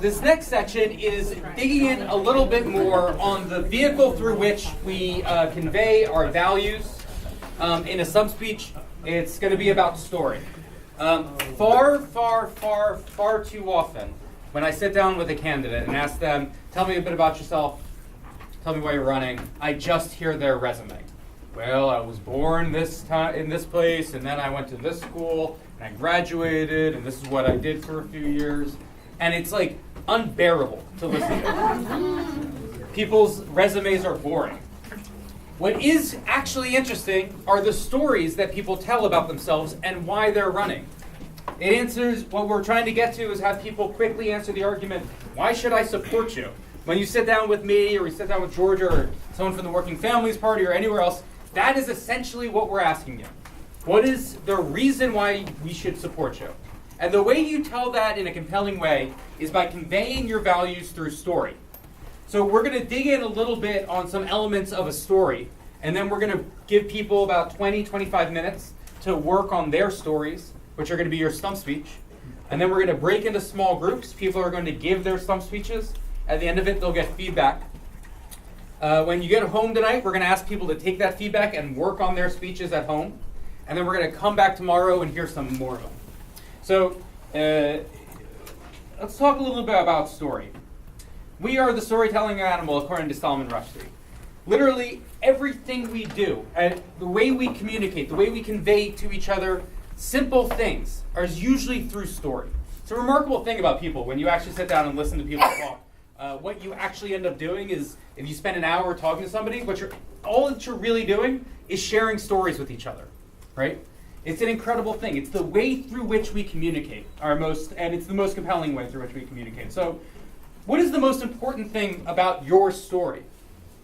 this next section is digging in a little bit more on the vehicle through which we convey our values. In a sub-speech, it's going to be about story. Far too often, when I sit down with a candidate and ask them, tell me a bit about yourself, tell me why you're running, I just hear their resume. Well, I was born in this place, and then I went to this school, and I graduated, and this is what I did for a few years. And it's like unbearable to listen to. People's resumes are boring. What is actually interesting are the stories that people tell about themselves and why they're running. It answers, what we're trying to get to is have people quickly answer the argument, why should I support you? When you sit down with me, or you sit down with Georgia, or someone from the Working Families Party, or anywhere else, that is essentially what we're asking you. What is the reason why we should support you? And the way you tell that in a compelling way is by conveying your values through story. So we're going to dig in a little bit on some elements of a story, and then we're going to give people about 20-25 minutes to work on their stories, which are going to be your stump speech. And then we're going to break into small groups. People are going to give their stump speeches. At the end of it, they'll get feedback. When you get home tonight, we're going to ask people to take that feedback and work on their speeches at home. And then we're going to come back tomorrow and hear some more of them. So let's talk a little bit about story. We are the storytelling animal, according to Salman Rushdie. Literally everything we do, and the way we communicate, the way we convey to each other simple things, are usually through story. It's a remarkable thing about people when you actually sit down and listen to people talk. What you actually end up doing is, if you spend an hour talking to somebody, all that you're really doing is sharing stories with each other, right? It's an incredible thing. It's the way through which we communicate, and it's the most compelling way through which we communicate. So, what is the most important thing about your story?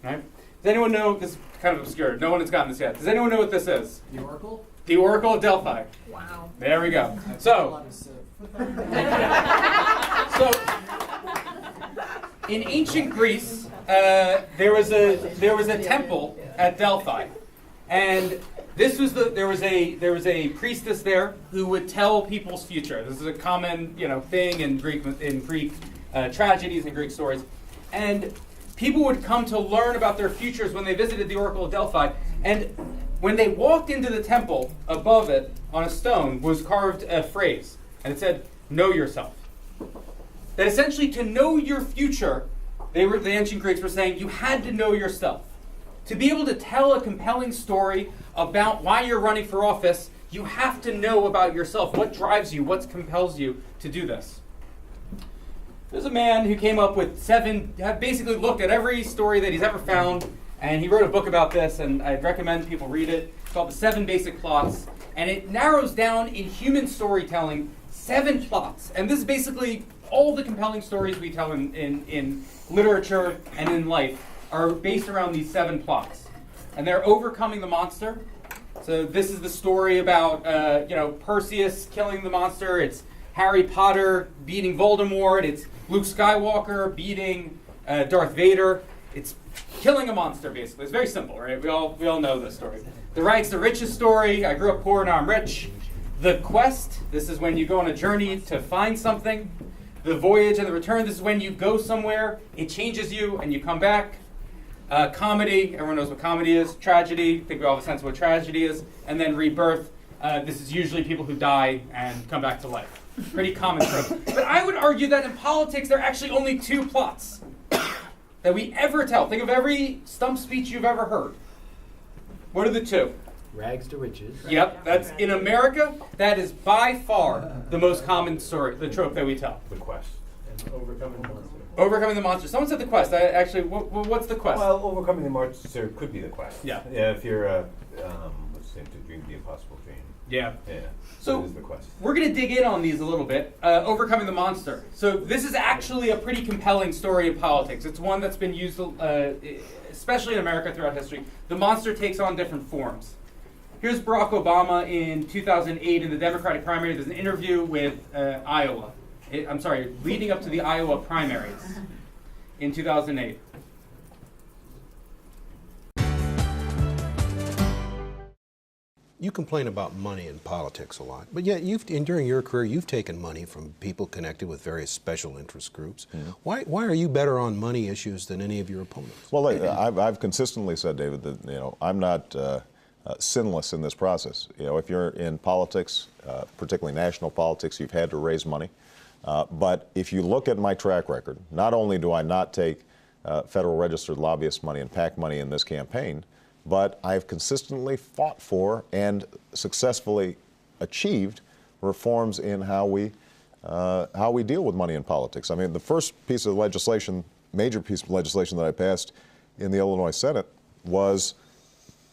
Right? Does anyone know, this is kind of obscure, no one has gotten this yet. Does anyone know what this is? The Oracle? The Oracle of Delphi. Wow. There we go. So, in ancient Greece, there was a temple at Delphi, and there was a priestess there who would tell people's future. This is a common thing in Greek tragedies and Greek stories, and people would come to learn about their futures when they visited the Oracle of Delphi. And when they walked into the temple, above it on a stone was carved a phrase, and it said, "Know yourself." That essentially, to know your future, the ancient Greeks were saying you had to know yourself. To be able to tell a compelling story about why you're running for office, you have to know about yourself. What drives you? What compels you to do this? There's a man who came up with basically looked at every story that he's ever found, and he wrote a book about this, and I'd recommend people read it. It's called The 7 Basic Plots, and it narrows down in human storytelling 7 plots. And this is basically all the compelling stories we tell in literature and in life are based around these 7 plots. And they're overcoming the monster. So this is the story about Perseus killing the monster. It's Harry Potter beating Voldemort. It's Luke Skywalker beating Darth Vader. It's killing a monster, basically. It's very simple, right? We all know this story. The rags to riches story. I grew up poor, now I'm rich. The quest. This is when you go on a journey to find something. The voyage and the return. This is when you go somewhere, it changes you, and you come back. Comedy. Everyone knows what comedy is. Tragedy. I think we all have a sense of what tragedy is. And then rebirth. This is usually people who die and come back to life. Pretty common trope. But I would argue that in politics, there are actually only 2 plots that we ever tell. Think of every stump speech you've ever heard. What are the 2? Rags to riches. Yep, that's in America. That is by far the most common story, the trope that we tell. The quest. And overcoming the monster. Overcoming the monster. Someone said the quest. What's the quest? Well, overcoming the monster could be the quest. Yeah. Yeah, if you're, let's say, to dream the impossible dream. Yeah. Yeah. So that is the quest. We're going to dig in on these a little bit. Overcoming the monster. So this is actually a pretty compelling story in politics. It's one that's been used, especially in America throughout history. The monster takes on different forms. Here's Barack Obama in 2008 in the Democratic primary. There's an interview with Iowa. Leading up to the Iowa primaries in 2008. You complain about money in politics a lot, but yet during your career, you've taken money from people connected with various special interest groups. Why are you better on money issues than any of your opponents? Well, I've consistently said, David, that I'm not sinless in this process. If you're in politics, particularly national politics, you've had to raise money. But if you look at my track record, not only do I not take federal registered lobbyist money and PAC money in this campaign, but I've consistently fought for and successfully achieved reforms in how we deal with money in politics. I mean, the first piece of legislation, major piece of legislation that I passed in the Illinois Senate was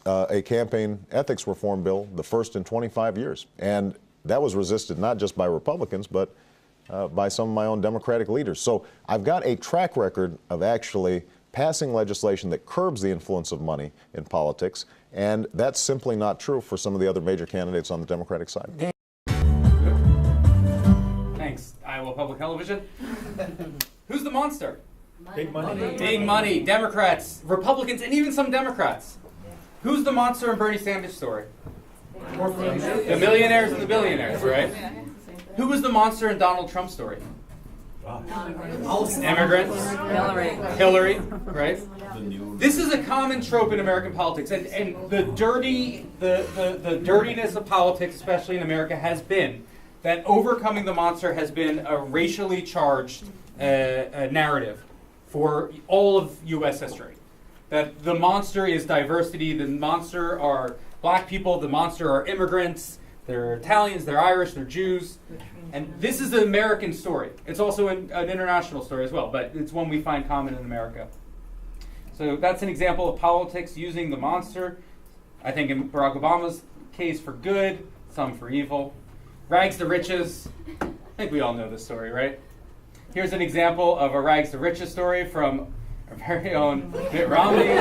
a campaign ethics reform bill, the first in 25 years. And that was resisted not just by Republicans, but by some of my own Democratic leaders. So I've got a track record of actually passing legislation that curbs the influence of money in politics, and that's simply not true for some of the other major candidates on the Democratic side. Thanks, Iowa Public Television. Who's the monster? Big money. Big money. Democrats, Republicans, and even some Democrats. Who's the monster in Bernie Sanders' story? The millionaires and the billionaires, right? Who was the monster in Donald Trump's story? Immigrants. Hillary, right? This is a common trope in American politics, and the dirtiness of politics, especially in America, has been that overcoming the monster has been a racially charged narrative for all of U.S. history. That the monster is diversity, the monster are black people, the monster are immigrants, they're Italians, they're Irish, they're Jews. And this is an American story. It's also an international story as well, but it's one we find common in America. So that's an example of politics using the monster. I think in Barack Obama's case for good, some for evil. Rags to riches. I think we all know this story, right? Here's an example of a rags to riches story from our very own Mitt Romney.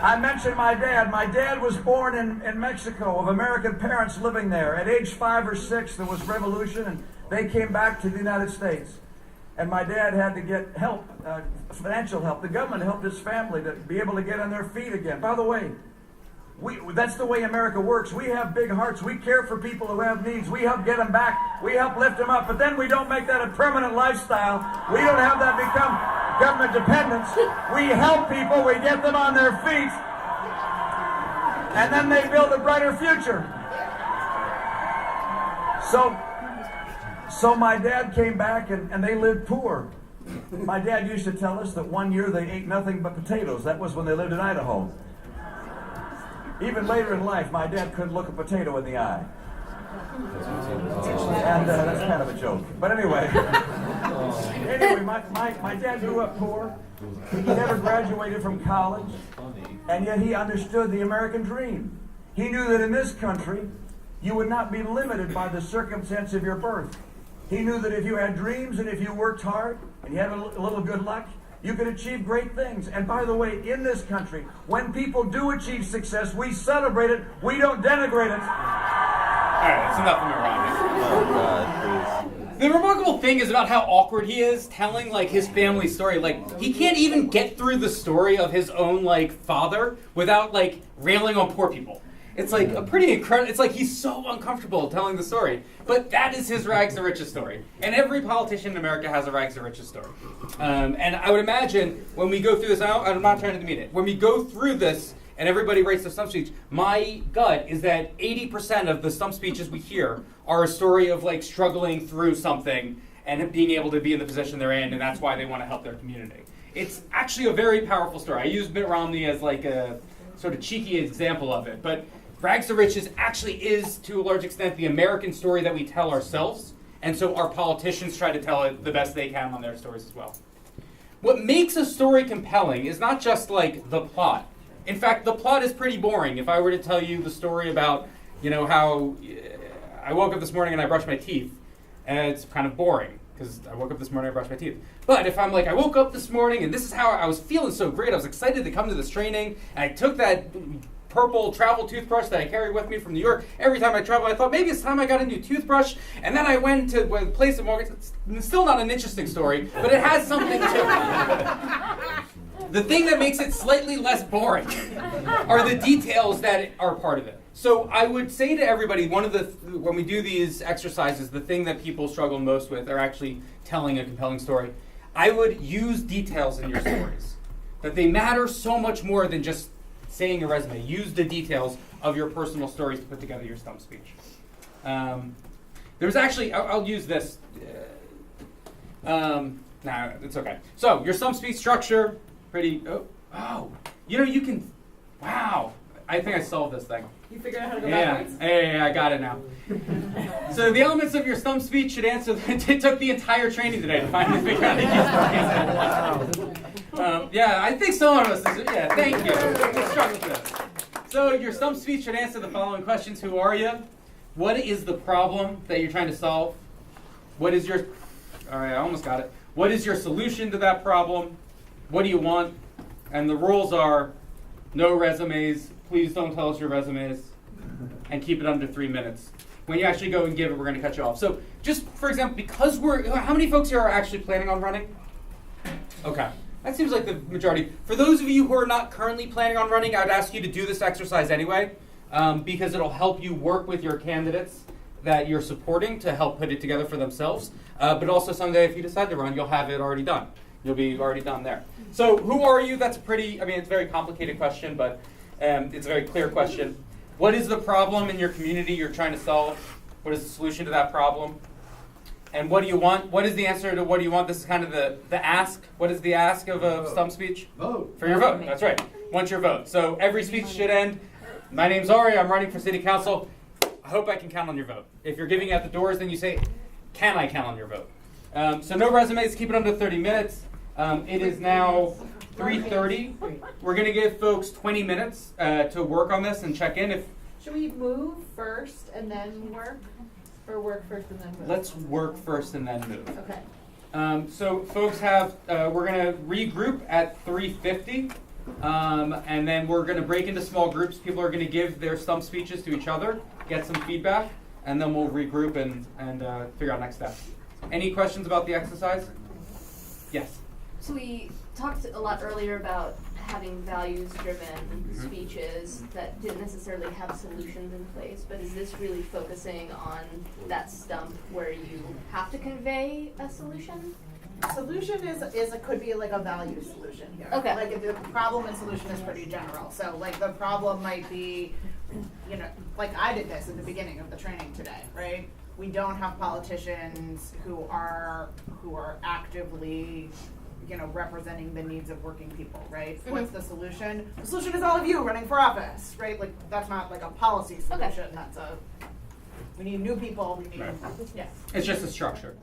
I mentioned my dad. My dad was born in Mexico, of American parents living there. At age 5 or 6, there was revolution, and they came back to the United States. And my dad had to get help, financial help. The government helped his family to be able to get on their feet again. By the way, that's the way America works. We have big hearts. We care for people who have needs. We help get them back. We help lift them up. But then we don't make that a permanent lifestyle. We don't have that become government dependence. We help people. We get them on their feet. And then they build a brighter future. So my dad came back and they lived poor. My dad used to tell us that one year they ate nothing but potatoes. That was when they lived in Idaho. Even later in life, my dad couldn't look a potato in the eye. And that's kind of a joke. But anyway, my dad grew up poor. He never graduated from college. And yet he understood the American dream. He knew that in this country, you would not be limited by the circumstance of your birth. He knew that if you had dreams and if you worked hard and you had a little good luck, you could achieve great things. And by the way, in this country, when people do achieve success, we celebrate it. We don't denigrate it. All right, that's enough of me, Ronnie. The remarkable thing is about how awkward he is telling his family story. He can't even get through the story of his own father without railing on poor people. It's a pretty incredible. It's he's so uncomfortable telling the story, but that is his rags to riches story. And every politician in America has a rags to riches story. And I would imagine when we go through this, I'm not trying to demean it. When we go through this and everybody writes their stump speech, my gut is that 80% of the stump speeches we hear are a story of struggling through something and being able to be in the position they're in, and that's why they want to help their community. It's actually a very powerful story. I use Mitt Romney as a sort of cheeky example of it, but rags to riches actually is, to a large extent, the American story that we tell ourselves, and so our politicians try to tell it the best they can on their stories as well. What makes a story compelling is not just the plot. In fact, the plot is pretty boring. If I were to tell you the story about, how I woke up this morning and I brushed my teeth, and it's kind of boring, because I woke up this morning and I brushed my teeth. But if I'm I woke up this morning and this is how I was feeling so great, I was excited to come to this training, and I took that purple travel toothbrush that I carry with me from New York. Every time I travel, I thought maybe it's time I got a new toothbrush. And then I went to a place in Morgan. It's still not an interesting story, but it has something to it. The thing that makes it slightly less boring are the details that are part of it. So I would say to everybody, when we do these exercises, the thing that people struggle most with are actually telling a compelling story. I would use details in your stories. That they matter so much more than just saying a resume. Use the details of your personal stories to put together your stump speech. There's actually, I'll use this. Nah, it's okay. So your stump speech structure, pretty, you can, wow. I think I solved this thing. You figured out how to go backwards? Yeah, I got it now. So the elements of your stump speech should answer, it took the entire training today to finally figure out how to use it. Yeah, I think some of us, thank you. We'll struggle with this. So your stump speech should answer the following questions. Who are you? What is the problem that you're trying to solve? All right, I almost got it. What is your solution to that problem? What do you want? And the rules are no resumes. Please don't tell us your resumes. And keep it under 3 minutes. When you actually go and give it, we're going to cut you off. So just, for example, because how many folks here are actually planning on running? Okay. That seems like the majority. For those of you who are not currently planning on running, I would ask you to do this exercise anyway, because it'll help you work with your candidates that you're supporting to help put it together for themselves. But also someday if you decide to run, you'll have it already done. You'll be already done there. So who are you? That's it's a very complicated question, but it's a very clear question. What is the problem in your community you're trying to solve? What is the solution to that problem? And what do you want? What is the answer to what do you want? This is kind of the ask. What is the ask of a stump speech? Vote. For your vote. That's right. Want your vote. So every speech should end, my name's Ari, I'm running for city council. I hope I can count on your vote. If you're giving out the doors, then you say, can I count on your vote? So no resumes, keep it under 30 minutes. It is now 3:30. We're going to give folks 20 minutes to work on this and check in. Should we move first and then work? Or work first and then move? Let's work first and then move. Okay. So folks we're going to regroup at 3:50. And then we're going to break into small groups. People are going to give their stump speeches to each other, get some feedback, and then we'll regroup and figure out next steps. Any questions about the exercise? Yes. So we talked a lot earlier about having values-driven speeches that didn't necessarily have solutions in place, but is this really focusing on that stump where you have to convey a solution? Solution could be like a value solution here. Okay. Like the problem and solution is pretty general. So like the problem might be, like I did this at the beginning of the training today, right? We don't have politicians who are actively, representing the needs of working people, right? Mm-hmm. What's the solution? The solution is all of you running for office, right? Like that's not like a policy solution. Okay. We need new people. Yeah. It's just a structure.